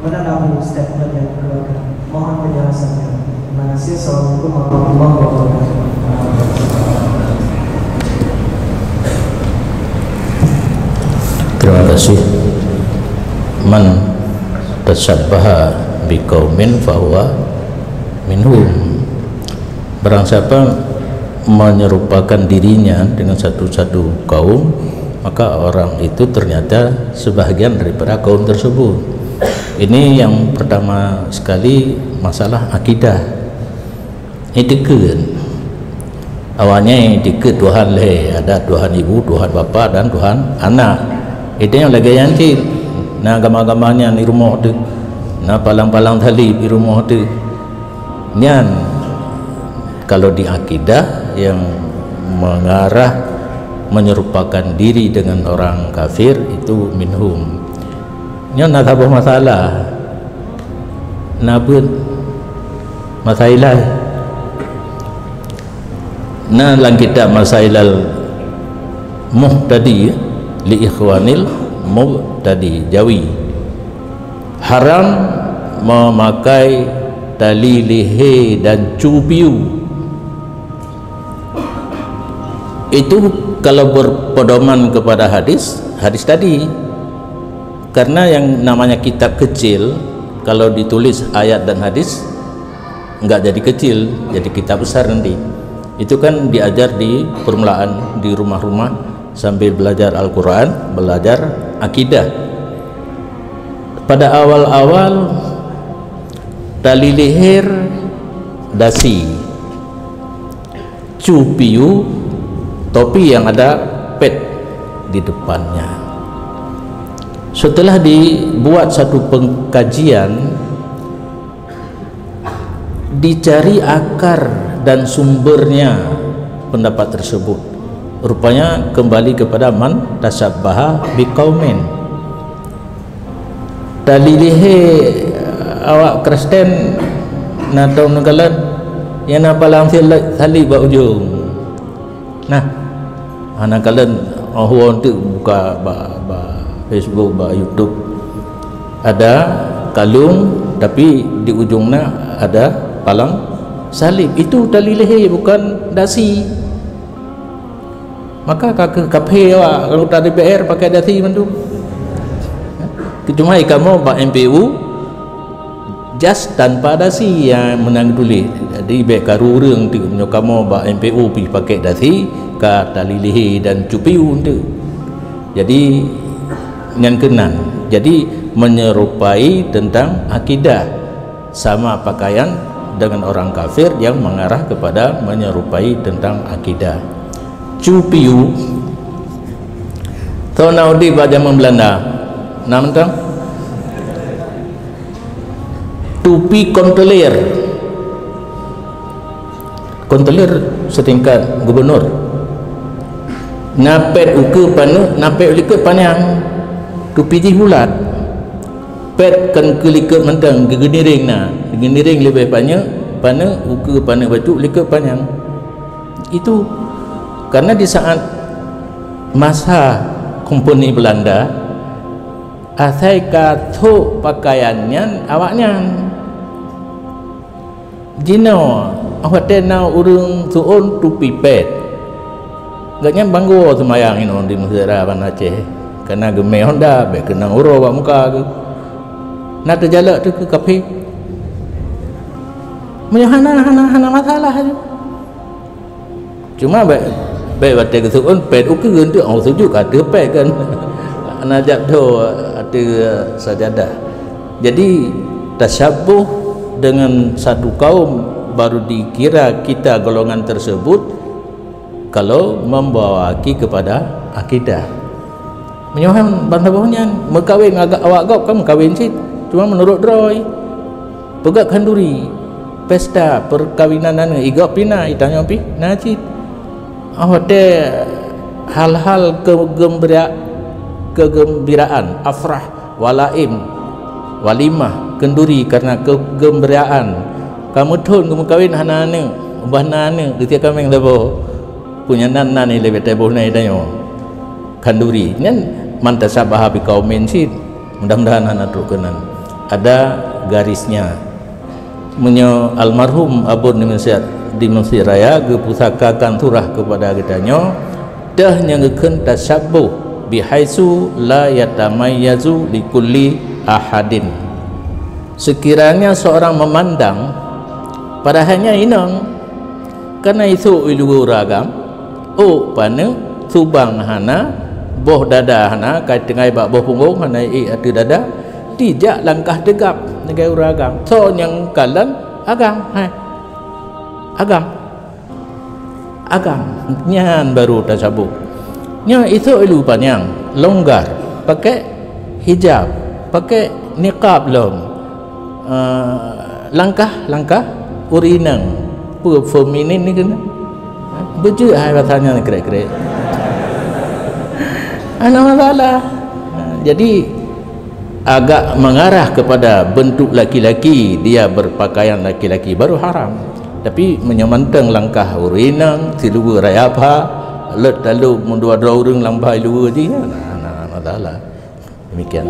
menanggapi statement yang dikeluarkan. Mohon penjelasannya. Terima kasih. Assalamualaikum warahmatullahi wabarakatuh. Terima kasih. Man tasabbaha biqaumin fahuwa minhum. Barang siapa menyerupakan dirinya dengan satu kaum, maka orang itu ternyata sebahagian daripada kaum tersebut. Ini yang pertama sekali, masalah akidah. Etika. Awalnya etika Tuhan ada Tuhan ibu, Tuhan bapa dan Tuhan anak. Itu yang lagi yanti. Nah gambar-gambarnya di rumah tu, nah palang-palang tali di rumah tu. Nian kalau di akidah yang mengarah menyerupakan diri dengan orang kafir itu minhum. Ini nak apa masalah? Nabun masalah. Nah dalam kitab Masailal Muhtadi li ikhwanil mubtadi Jawi, haram memakai tali leher dan cubiu. Itu kalau berpedoman kepada hadis tadi, karena yang namanya kitab kecil kalau ditulis ayat dan hadis enggak jadi kecil, jadi kitab besar nanti. Itu kan diajar di permulaan di rumah-rumah sambil belajar Al-Quran, belajar akidah. Pada awal-awal tali leher, dasi, cupiu, topi yang ada pet di depannya. Setelah dibuat satu pengkajian, dicari akar dan sumbernya pendapat tersebut, rupanya kembali kepada man tasabbaha biqaumin. Tali leher awak Kristen natau nagalan yang napalang tali ba ujung. Nah, anak kalian untuk buka Facebook, YouTube, ada kalung tapi di ujungnya ada palang salib. Itu tali leher, bukan dasi. Maka kakek kafe awak kalau tadi BR pakai dasi mantu. Cuma kamu pak MPU just tanpa dasi yang menang tulis. Jadi baik karurung tu kamu pak MPU pergi pakai dasi ke tali leher dan cupiu tu. Jadi yang kenan. Jadi menyerupai tentang akidah, sama pakaian dengan orang kafir yang mengarah kepada menyerupai tentang akidah. Cupiu tahu naudi pada zaman Belanda nama tentang tupi konteler setingkat gubernur, napet uke panu napet liket panjang, tupi di bulat, pet kan keliket mentang gegeniring na, gegeniring lebih panjang, pana uke pana batu liket panjang. Itu karena di saat masa komponi Belanda, asai kathuk pakaiannya awaknya jino awak tenau urung suun tupi pet gaknya banggo semayang ino di Mesra Ban Aceh kena gemeh Honda be kena uro bak muka ke nak terjalak tu ke kafe hana masalah aja. Cuma baik batai ke suun pet uke untuk orang sejuk ada pet kan najak tu ada sajadah. Jadi tasyabuh dengan satu kaum baru dikira kita golongan tersebut kalau membawa kepada akidah. Menyohan bangsa bawahnya mengkawin agak awak gop kan mengkawin sih cuma menurut Roy pegak kanduri pesta perkawinan igop pina itanya pi najid ada hal-hal kegembiraan afrah walaim walimah kenduri karena kegembiraan kamu thun kamu kawin hanane ubahane ketika kami lebo punya nan ni lebih teboh nai danyo kanduri nyan mantasabah bi kaumin sih mudah-mudahan anak kenan ada garisnya. Menyo almarhum abun di Mesir Raya ke pusakakan surah kepada kitanya dah nyangkeun tasabbuh bihaisu la yatamayyazu likulli ahadin. Sekiranya seorang memandang pada hanya inang karena itu ilu ragam oh pana subang hana boh dada hana kait tengai bak boh punggung hana atu dada tidak langkah tegap negara ragam so yang kalan agam agam nyan baru tasabbuh nya itu ilu panjang longgar pakai hijab pakai niqab lom langkah urinang feminin ni kena baju hai bahasanya kira-kira ana masalah. Jadi agak mengarah kepada bentuk laki-laki, dia berpakaian laki-laki baru haram. Tapi menyamantang langkah urinang silu raya apa let lalu mendua-dua urang lambai lu je nah masalah demikian.